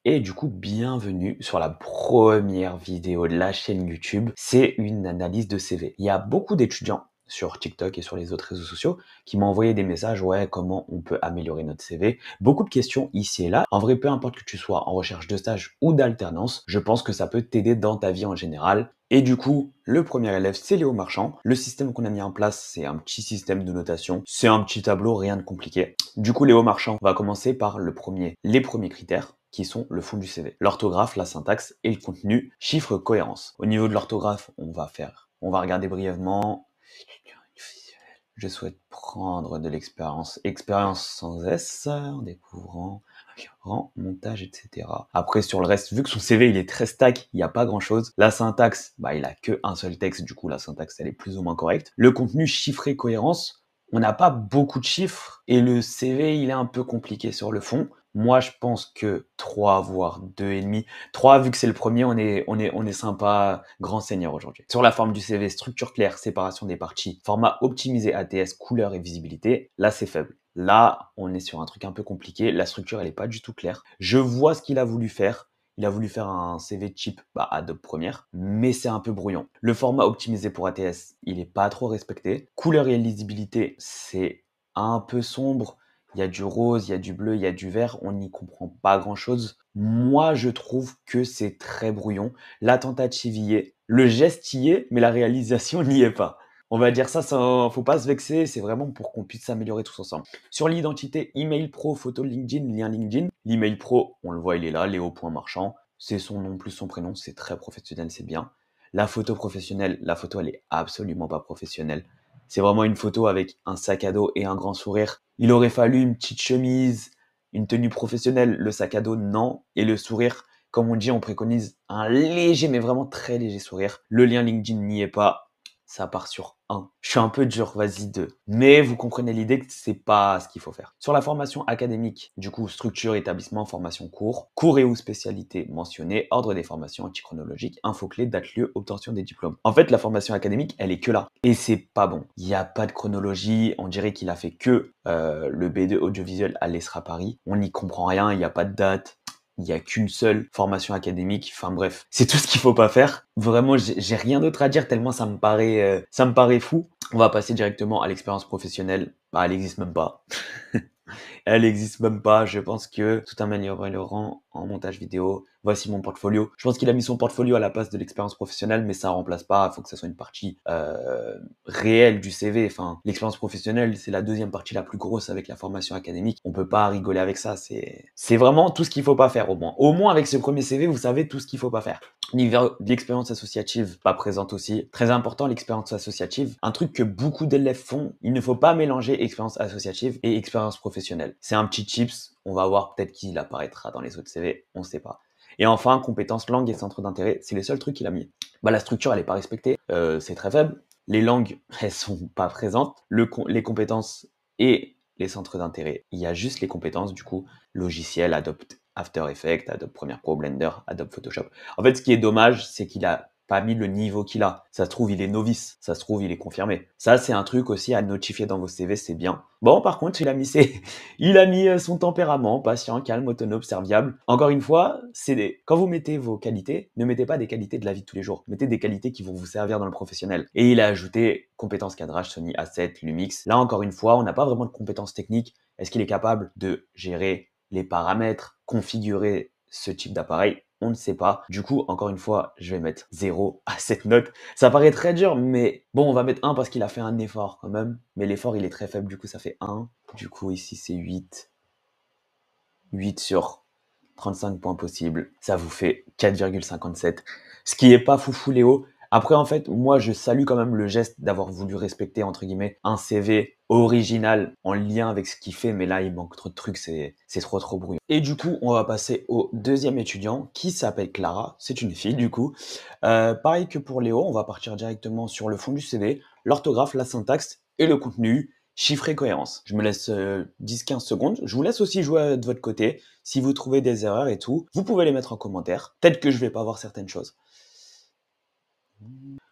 Et du coup, bienvenue sur la première vidéo de la chaîne YouTube. C'est une analyse de CV. Il y a beaucoup d'étudiants sur TikTok et sur les autres réseaux sociaux qui m'ont envoyé des messages, ouais, comment on peut améliorer notre CV. Beaucoup de questions ici et là. En vrai, peu importe que tu sois en recherche de stage ou d'alternance, je pense que ça peut t'aider dans ta vie en général. Et du coup, le premier élève, c'est Léo Marchand. Le système qu'on a mis en place, c'est un petit système de notation. C'est un petit tableau, rien de compliqué. Du coup, Léo Marchand va commencer par les premiers critères qui sont le fond du CV. L'orthographe, la syntaxe et le contenu, chiffre, cohérence. Au niveau de l'orthographe, on va regarder brièvement. Je souhaite prendre de l'expérience. Expérience sans S, en découvrant, montage, etc. Après, sur le reste, vu que son CV, il est très stack, il n'y a pas grand chose. La syntaxe, il a que un seul texte, du coup, la syntaxe, elle est plus ou moins correcte. Le contenu, chiffré, cohérence, on n'a pas beaucoup de chiffres et le CV, il est un peu compliqué sur le fond. Moi, je pense que 3, voire 2,5. 3, vu que c'est le premier, on est sympa, grand seigneur aujourd'hui. Sur la forme du CV, structure claire, séparation des parties, format optimisé ATS, couleur et visibilité, là, c'est faible. Là, on est sur un truc un peu compliqué. La structure, elle est pas du tout claire. Je vois ce qu'il a voulu faire. Il a voulu faire un CV cheap, Adobe Premiere, mais c'est un peu brouillon. Le format optimisé pour ATS, il est pas trop respecté. Couleur et lisibilité, c'est un peu sombre. Il y a du rose, il y a du bleu, il y a du vert. On n'y comprend pas grand-chose. Moi, je trouve que c'est très brouillon. La tentative y est, le geste y est, mais la réalisation n'y est pas. On va dire ça sans, faut pas se vexer, c'est vraiment pour qu'on puisse s'améliorer tous ensemble. Sur l'identité, email pro, photo LinkedIn, lien LinkedIn. L'email pro, on le voit, il est là, Léo.marchand. C'est son nom plus son prénom, c'est très professionnel, c'est bien. La photo professionnelle, la photo, elle est absolument pas professionnelle. C'est vraiment une photo avec un sac à dos et un grand sourire. Il aurait fallu une petite chemise, une tenue professionnelle. Le sac à dos, non. Et le sourire, comme on dit, on préconise un léger, mais vraiment très léger sourire. Le lien LinkedIn n'y est pas. Ça part sur 1. Je suis un peu dur, vas-y 2. Mais vous comprenez l'idée que c'est pas ce qu'il faut faire. Sur la formation académique, du coup, structure, établissement, formation, cours et ou spécialité mentionnée, ordre des formations antichronologiques, info clé, date, lieu, obtention des diplômes. En fait, la formation académique, elle est que là. Et c'est pas bon. Il n'y a pas de chronologie. On dirait qu'il a fait que le B2 audiovisuel à l'ESRA Paris. On n'y comprend rien, il n'y a pas de date. Il n'y a qu'une seule formation académique. Enfin bref, c'est tout ce qu'il faut pas faire. Vraiment, j'ai rien d'autre à dire tellement ça me paraît fou. On va passer directement à l'expérience professionnelle. Elle existe même pas. Elle existe même pas. Je pense que tout améliorant en montage vidéo. Voici mon portfolio. Je pense qu'il a mis son portfolio à la place de l'expérience professionnelle, mais ça remplace pas. Il faut que ça soit une partie réelle du CV. Enfin, l'expérience professionnelle, c'est la deuxième partie la plus grosse avec la formation académique. On peut pas rigoler avec ça. C'est vraiment tout ce qu'il faut pas faire au moins. Au moins avec ce premier CV, vous savez tout ce qu'il faut pas faire. Niveau l'expérience associative, pas présente aussi. Très important, l'expérience associative. Un truc que beaucoup d'élèves font, il ne faut pas mélanger expérience associative et expérience professionnelle. C'est un petit chips, on va voir peut-être qu'il apparaîtra dans les autres CV, on sait pas. Et enfin, compétences langue et centre d'intérêt, c'est les seuls trucs qu'il a mis. La structure, elle est pas respectée, c'est très faible. Les langues, elles sont pas présentes. Les compétences et les centres d'intérêt, il y a juste les compétences, du coup, logiciel, Adobe After Effects, Adobe Premiere Pro, Blender, Adobe Photoshop. En fait, ce qui est dommage, c'est qu'il a pas mis le niveau qu'il a. Ça se trouve, il est novice. Ça se trouve, il est confirmé. Ça, c'est un truc aussi à notifier dans vos CV, c'est bien. Bon, par contre, il a mis son tempérament, patient, calme, autonome, serviable. Encore une fois, quand vous mettez vos qualités, ne mettez pas des qualités de la vie de tous les jours. Mettez des qualités qui vont vous servir dans le professionnel. Et il a ajouté compétences cadrage, Sony A7, Lumix. Là, encore une fois, on n'a pas vraiment de compétences techniques. Est-ce qu'il est capable de gérer les paramètres, configurer ce type d'appareil? On ne sait pas. Du coup, encore une fois, je vais mettre 0 à cette note. Ça paraît très dur, mais bon, on va mettre 1 parce qu'il a fait un effort quand même. Mais l'effort, il est très faible, du coup, ça fait 1. Du coup, ici, c'est 8. 8 sur 35 points possibles. Ça vous fait 4,57. Ce qui est pas foufou, Léo. Après, en fait, moi, je salue quand même le geste d'avoir voulu respecter, entre guillemets, un CV original en lien avec ce qu'il fait, mais là, il manque trop de trucs, c'est trop brouillon. Et du coup, on va passer au deuxième étudiant qui s'appelle Clara. C'est une fille, du coup. Pareil que pour Léo, on va partir directement sur le fond du CV, l'orthographe, la syntaxe et le contenu. Chiffre et cohérence. Je me laisse 10-15 secondes. Je vous laisse aussi jouer de votre côté. Si vous trouvez des erreurs et tout, vous pouvez les mettre en commentaire. Peut-être que je vais pas voir certaines choses.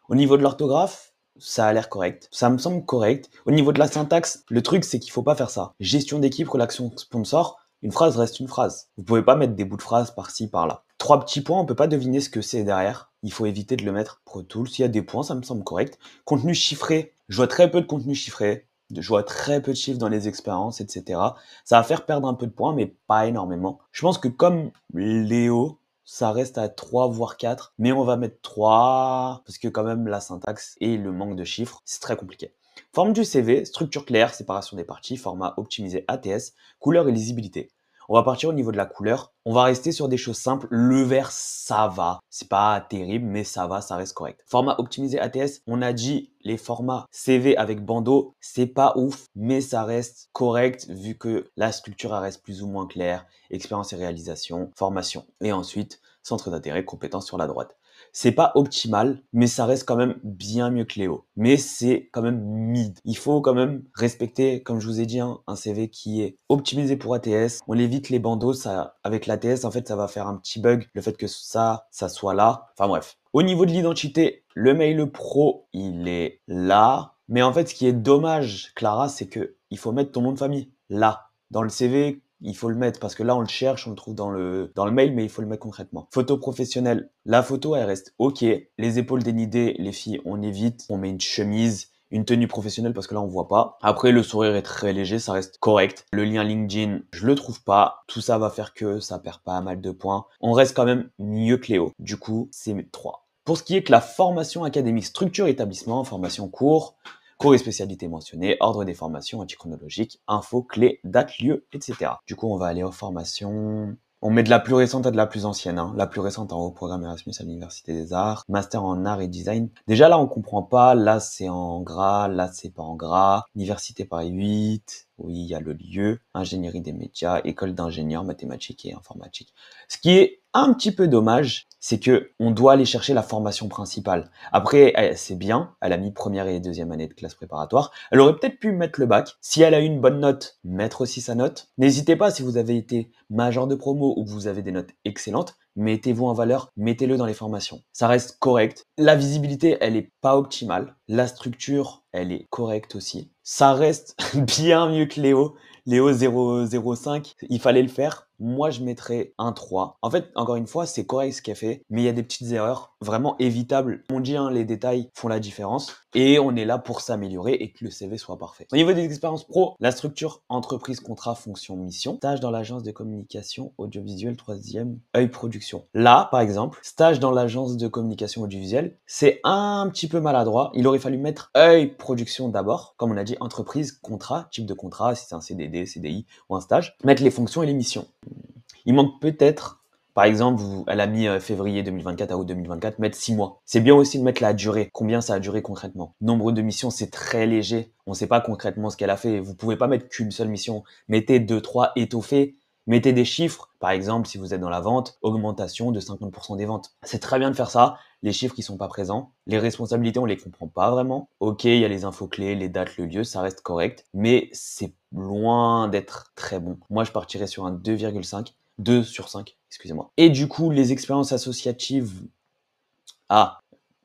Au niveau de l'orthographe, ça a l'air correct. Ça me semble correct. Au niveau de la syntaxe, le truc, c'est qu'il faut pas faire ça. Gestion d'équipe, relation sponsor. Une phrase reste une phrase. Vous pouvez pas mettre des bouts de phrases par-ci, par-là. 3 petits points, on peut pas deviner ce que c'est derrière. Il faut éviter de le mettre Pro Tools. S'il y a des points, ça me semble correct. Contenu chiffré. Je vois très peu de contenu chiffré. Je vois très peu de chiffres dans les expériences, etc. Ça va faire perdre un peu de points, mais pas énormément. Je pense que comme Léo, ça reste à 3 voire 4, mais on va mettre 3 parce que quand même la syntaxe et le manque de chiffres, c'est très compliqué. Forme du CV, structure claire, séparation des parties, format optimisé ATS, couleur et lisibilité. On va partir au niveau de la couleur. On va rester sur des choses simples. Le vert, ça va. C'est pas terrible, mais ça va, ça reste correct. Format optimisé ATS, on a dit les formats CV avec bandeau, c'est pas ouf, mais ça reste correct vu que la structure elle reste plus ou moins claire. Expérience et réalisation, formation. Et ensuite, centre d'intérêt, compétences sur la droite. C'est pas optimal, mais ça reste quand même bien mieux que Léo. Mais c'est quand même mid. Il faut quand même respecter, comme je vous ai dit, un CV qui est optimisé pour ATS. On évite les bandeaux, ça, avec l'ATS, en fait, ça va faire un petit bug, le fait que ça soit là. Enfin bref. Au niveau de l'identité, le mail pro, il est là. Mais en fait, ce qui est dommage, Clara, c'est que il faut mettre ton nom de famille là. Dans le CV, il faut le mettre parce que là, on le cherche, on le trouve dans le mail, mais il faut le mettre concrètement. Photo professionnelle. La photo, elle reste OK. Les épaules dénudées, les filles, on évite. On met une chemise, une tenue professionnelle parce que là, on voit pas. Après, le sourire est très léger, ça reste correct. Le lien LinkedIn, je le trouve pas. Tout ça va faire que ça perd pas mal de points. On reste quand même mieux que Léo. Du coup, c'est 3. Pour ce qui est que la formation académique, structure établissement, formation cours et spécialités mentionnées, ordre des formations antichronologiques, infos, clés, dates, lieux, etc. Du coup, on va aller aux formations. On met de la plus récente à de la plus ancienne. Hein. La plus récente en haut, programme Erasmus à l'Université des Arts, master en art et design. Déjà là, on comprend pas. Là, c'est en gras. Là, c'est pas en gras. Université Paris 8. Oui, il y a le lieu. Ingénierie des médias, école d'ingénieurs, mathématiques et informatique. Ce qui est un petit peu dommage, c'est que on doit aller chercher la formation principale. Après, c'est bien. Elle a mis première et deuxième année de classe préparatoire. Elle aurait peut-être pu mettre le bac. Si elle a eu une bonne note, mettre aussi sa note. N'hésitez pas, si vous avez été major de promo ou que vous avez des notes excellentes, mettez-vous en valeur, mettez-le dans les formations. Ça reste correct. La visibilité, elle est pas optimale. La structure, elle est correcte aussi. Ça reste bien mieux que Léo. Léo 0,05, il fallait le faire. Moi, je mettrais un 3. En fait, encore une fois, c'est correct ce qu'elle fait, mais il y a des petites erreurs vraiment évitables. On dit, hein, les détails font la différence et on est là pour s'améliorer et que le CV soit parfait. Au niveau des expériences pro, la structure entreprise, contrat, fonction, mission. Stage dans l'agence de communication audiovisuelle, 3e, œil production. Là, par exemple, stage dans l'agence de communication audiovisuelle, c'est un petit peu maladroit. Il aurait fallu mettre œil production d'abord. Comme on a dit, entreprise, contrat, type de contrat, si c'est un CDD, CDI ou un stage. Mettre les fonctions et les missions. Il manque peut-être, par exemple, elle a mis février 2024 à août 2024, mettre 6 mois. C'est bien aussi de mettre la durée, combien ça a duré concrètement. Nombre de missions, c'est très léger. On ne sait pas concrètement ce qu'elle a fait. Vous pouvez pas mettre qu'une seule mission. Mettez 2, 3 étoffés. Mettez des chiffres. Par exemple, si vous êtes dans la vente, augmentation de 50% des ventes. C'est très bien de faire ça. Les chiffres, ils sont pas présents. Les responsabilités, on les comprend pas vraiment. Ok, il y a les infos clés, les dates, le lieu, ça reste correct. Mais c'est loin d'être très bon. Moi, je partirais sur un 2,5. 2 sur 5, excusez-moi. Et du coup, les expériences associatives,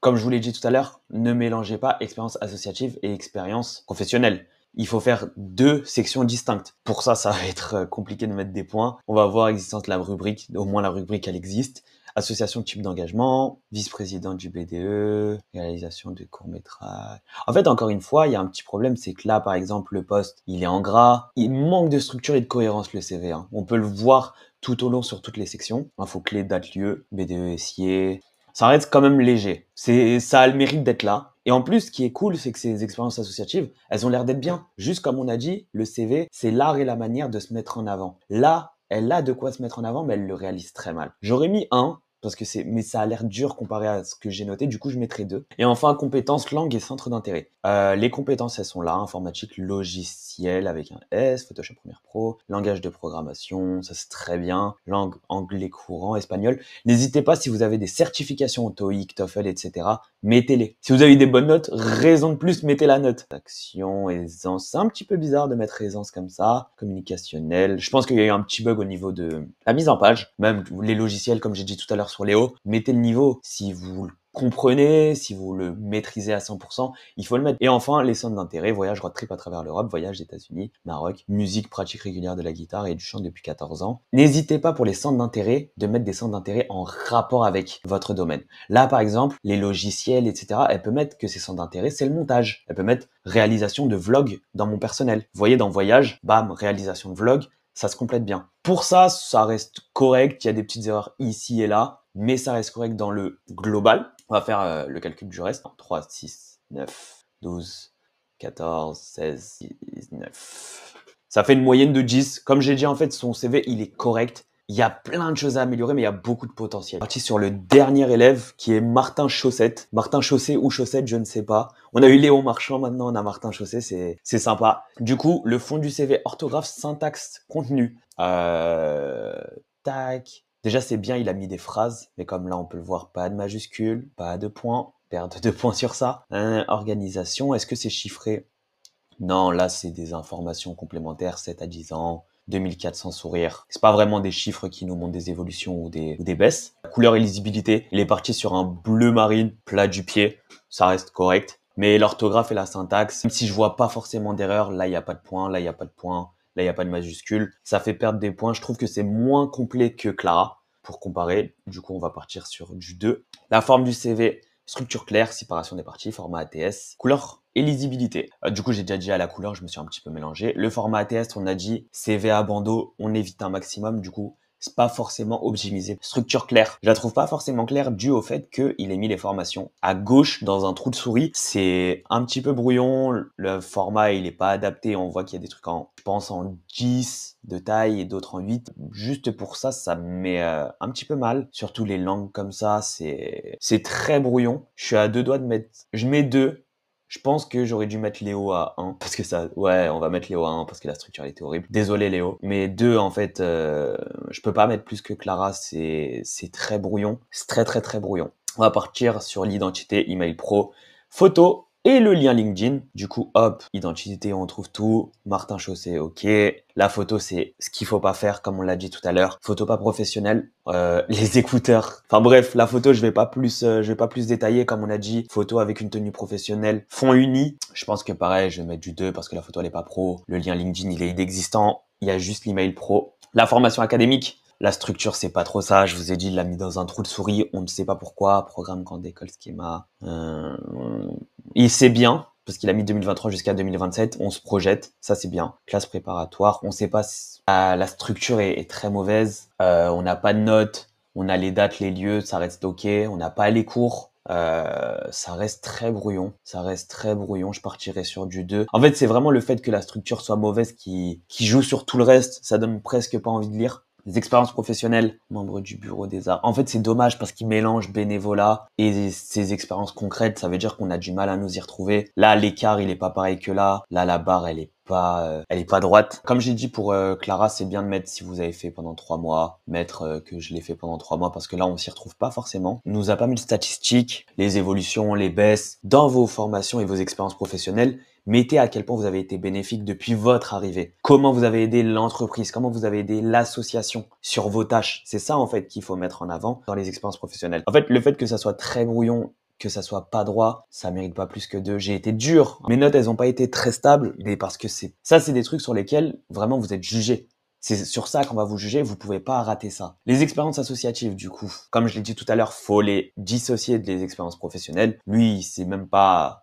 comme je vous l'ai dit tout à l'heure, ne mélangez pas expérience associative et expérience professionnelle. Il faut faire 2 sections distinctes. Pour ça, ça va être compliqué de mettre des points. On va voir l'existence de la rubrique, au moins la rubrique, elle existe. Association de type d'engagement, vice-président du BDE, réalisation de courts-métrages. En fait, encore une fois, il y a un petit problème, c'est que là, par exemple, le poste, il est en gras. Il manque de structure et de cohérence, le CV. Hein. On peut le voir tout au long sur toutes les sections. Info clé, date, lieu, BDE, SIE. Ça reste quand même léger. Ça a le mérite d'être là. Et en plus, ce qui est cool, c'est que ces expériences associatives, elles ont l'air d'être bien. Juste comme on a dit, le CV, c'est l'art et la manière de se mettre en avant. Là, elle a de quoi se mettre en avant, mais elle le réalise très mal. J'aurais mis 1, parce que mais ça a l'air dur comparé à ce que j'ai noté, du coup je mettrai 2. Et enfin, compétences, langue et centre d'intérêt. Les compétences, elles sont là, informatique, logiciel avec un S, Photoshop Premiere Pro, langage de programmation, ça c'est très bien, langue anglais courant, espagnol. N'hésitez pas, si vous avez des certifications TOEIC, TOEFL, etc., mettez-les. Si vous avez des bonnes notes, raison de plus, mettez la note. Action, aisance, c'est un petit peu bizarre de mettre aisance comme ça, communicationnel. Je pense qu'il y a eu un petit bug au niveau de la mise en page, même les logiciels, comme j'ai dit tout à l'heure sur Léo, mettez le niveau. Si vous comprenez, si vous le maîtrisez à 100%, il faut le mettre. Et enfin, les centres d'intérêt, voyage, road trip à travers l'Europe, voyage États-Unis, Maroc, musique, pratique régulière de la guitare et du chant depuis 14 ans. N'hésitez pas pour les centres d'intérêt de mettre des centres d'intérêt en rapport avec votre domaine. Là, par exemple, les logiciels, etc., elle peut mettre que ces centres d'intérêt, c'est le montage. Elle peut mettre réalisation de vlog dans mon personnel. Vous voyez, dans voyage, bam, réalisation de vlog, ça se complète bien. Pour ça, ça reste correct. Il y a des petites erreurs ici et là, mais ça reste correct dans le global. On va faire le calcul du reste. 3, 6, 9, 12, 14, 16, 19. Ça fait une moyenne de 10. Comme j'ai dit, en fait, son CV, il est correct. Il y a plein de choses à améliorer, mais il y a beaucoup de potentiel. Parti sur le dernier élève qui est Martin Chaussette. Martin Chausset ou Chaussette, je ne sais pas. On a eu Léon Marchand, maintenant on a Martin Chausset, c'est sympa. Du coup, le fond du CV, orthographe, syntaxe, contenu. Tac. Déjà, c'est bien, il a mis des phrases, mais comme là, on peut le voir, pas de majuscules, pas de points, perte de points sur ça. Organisation, est-ce que c'est chiffré? Non, là, c'est des informations complémentaires, 7 à 10 ans, 2400 sourires. C'est pas vraiment des chiffres qui nous montrent des évolutions ou des baisses. La couleur et lisibilité, il est parti sur un bleu marine, plat du pied, ça reste correct. Mais l'orthographe et la syntaxe, même si je vois pas forcément d'erreur, là, il n'y a pas de point, là, il n'y a pas de point, là, il n'y a pas de majuscule, ça fait perdre des points. Je trouve que c'est moins complet que Clara, pour comparer. Du coup, on va partir sur du 2. La forme du CV, structure claire, séparation des parties, format ATS, couleur et lisibilité. Du coup, j'ai déjà dit à la couleur, je me suis un petit peu mélangé. Le format ATS, on a dit CV à bandeau, on évite un maximum. Du coup, c'est pas forcément optimisé. Structure claire, je la trouve pas forcément claire dû au fait qu'il ait mis les formations à gauche dans un trou de souris. C'est un petit peu brouillon, le format il est pas adapté, on voit qu'il y a des trucs je pense en 10 de taille et d'autres en 8. Juste pour ça, ça me met un petit peu mal. Surtout les langues comme ça, c'est très brouillon. Je suis à deux doigts de mettre, je mets 2. Je pense que j'aurais dû mettre Léo à 1 parce que ça, ouais, on va mettre Léo à 1 parce que la structure elle était horrible. Désolé Léo, mais 2 en fait, je peux pas mettre plus que Clara, c'est très brouillon, c'est très brouillon. On va partir sur l'identité, email pro, photo et le lien LinkedIn. Du coup, hop, identité, on trouve tout. Martin Chausset, ok. La photo, c'est ce qu'il faut pas faire, comme on l'a dit tout à l'heure. Photo pas professionnelle. Les écouteurs. Enfin bref, la photo, je vais pas plus détailler, comme on a dit. Photo avec une tenue professionnelle. Fond uni. Je pense que pareil, je vais mettre du 2 parce que la photo, elle est pas pro. Le lien LinkedIn, il est inexistant. Il y a juste l'email pro. La formation académique. La structure, c'est pas trop ça. Je vous ai dit, il l'a mis dans un trou de souris. On ne sait pas pourquoi. Programme, grande école, schéma. Il sait bien, parce qu'il a mis 2023 jusqu'à 2027. On se projette. Ça, c'est bien. Classe préparatoire. On sait pas si la structure est très mauvaise. On n'a pas de notes. On a les dates, les lieux. Ça reste OK. On n'a pas les cours. Ça reste très brouillon. Je partirais sur du 2. En fait, c'est vraiment le fait que la structure soit mauvaise qui joue sur tout le reste. Ça donne presque pas envie de lire. Des expériences professionnelles, membre du bureau des arts. En fait, c'est dommage parce qu'il mélange bénévolat et ses expériences concrètes. Ça veut dire qu'on a du mal à nous y retrouver. Là, l'écart, il est pas pareil que là. Là, la barre, elle est pas droite. Comme j'ai dit pour Clara, c'est bien de mettre si vous avez fait pendant 3 mois, mettre que je l'ai fait pendant 3 mois parce que là, on s'y retrouve pas forcément. Il nous a pas mis de statistiques, les évolutions, les baisses dans vos formations et vos expériences professionnelles. Mettez à quel point vous avez été bénéfique depuis votre arrivée. Comment vous avez aidé l'entreprise, comment vous avez aidé l'association sur vos tâches. C'est ça en fait qu'il faut mettre en avant dans les expériences professionnelles. En fait, le fait que ça soit très brouillon, que ça soit pas droit, ça mérite pas plus que 2. J'ai été dur. Mes notes, elles ont pas été très stables, mais parce que c'est des trucs sur lesquels vraiment vous êtes jugé. C'est sur ça qu'on va vous juger, vous pouvez pas rater ça. Les expériences associatives, du coup, comme je l'ai dit tout à l'heure, faut les dissocier des expériences professionnelles. Lui, il s'est même pas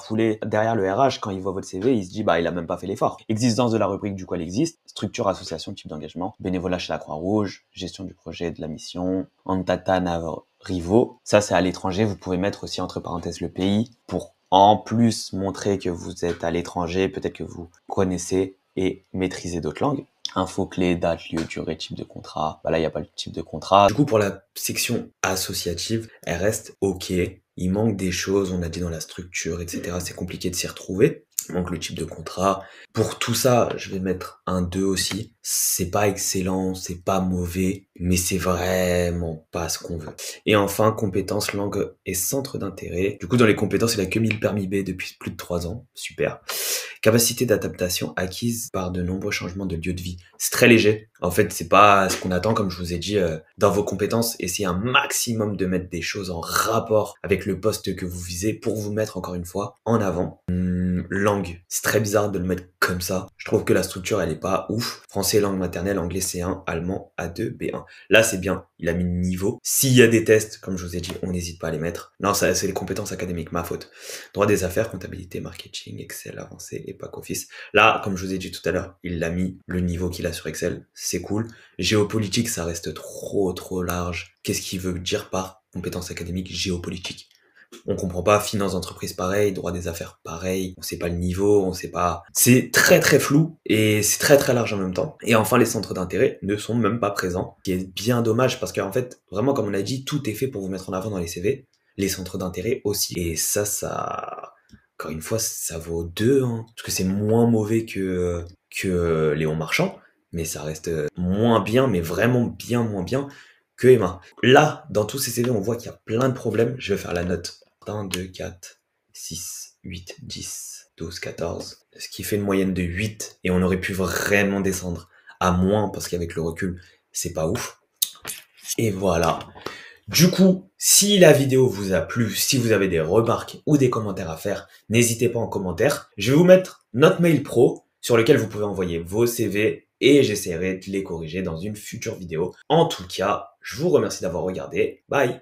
foulé. Derrière le RH, quand il voit votre CV, il se dit, bah, il a même pas fait l'effort. Existence de la rubrique du coup elle existe. Structure, association, type d'engagement. Bénévolat chez la Croix-Rouge. Gestion du projet, de la mission. Antata Navarivo. Ça, c'est à l'étranger. Vous pouvez mettre aussi entre parenthèses le pays pour en plus montrer que vous êtes à l'étranger. Peut-être que vous connaissez et maîtrisez d'autres langues. Info clé, date, lieu, durée, type de contrat. Bah là, il n'y a pas le type de contrat. Du coup, pour la section associative, elle reste OK. Il manque des choses, on a dit dans la structure, etc. C'est compliqué de s'y retrouver. manque le type de contrat. Pour tout ça, je vais mettre un 2 aussi. C'est pas excellent, c'est pas mauvais, mais c'est vraiment pas ce qu'on veut. Et enfin, compétences, langue et centre d'intérêt. Du coup, dans les compétences, il a que 1000 permis B depuis plus de 3 ans. Super. Capacité d'adaptation acquise par de nombreux changements de lieu de vie. C'est très léger. En fait, c'est pas ce qu'on attend, comme je vous ai dit, dans vos compétences. Essayez un maximum de mettre des choses en rapport avec le poste que vous visez pour vous mettre, encore une fois, en avant. Langue. C'est très bizarre de le mettre comme ça. Je trouve que la structure, elle est pas ouf. Français, langue maternelle, anglais C1, allemand A2, B1. Là, c'est bien. Il a mis le niveau. S'il y a des tests, comme je vous ai dit, on n'hésite pas à les mettre. Non, ça, c'est les compétences académiques, ma faute. Droit des affaires, comptabilité, marketing, Excel avancé et pack office. Là, comme je vous ai dit tout à l'heure, il l'a mis le niveau qu'il a sur Excel. C'est cool. Géopolitique, ça reste trop large. Qu'est-ce qu'il veut dire par compétences académiques géopolitique? On comprend pas. Finance d'entreprise pareil, droit des affaires pareil, on sait pas le niveau, on sait pas. C'est très flou et c'est très large en même temps. Et enfin, les centres d'intérêt ne sont même pas présents, ce qui est bien dommage parce qu'en fait, vraiment comme on a dit, tout est fait pour vous mettre en avant dans les CV, les centres d'intérêt aussi. Et ça, encore une fois, ça vaut 2, hein, parce que c'est moins mauvais que Léon Marchand, mais ça reste moins bien, mais vraiment bien moins bien que Emma. Là, dans tous ces CV, on voit qu'il y a plein de problèmes. Je vais faire la note. 1, 2, 4, 6, 8, 10, 12, 14. Ce qui fait une moyenne de 8. Et on aurait pu vraiment descendre à moins, parce qu'avec le recul, c'est pas ouf. Et voilà. Du coup, si la vidéo vous a plu, si vous avez des remarques ou des commentaires à faire, n'hésitez pas en commentaire. Je vais vous mettre notre mail pro sur lequel vous pouvez envoyer vos CV et j'essaierai de les corriger dans une future vidéo. En tout cas, je vous remercie d'avoir regardé. Bye!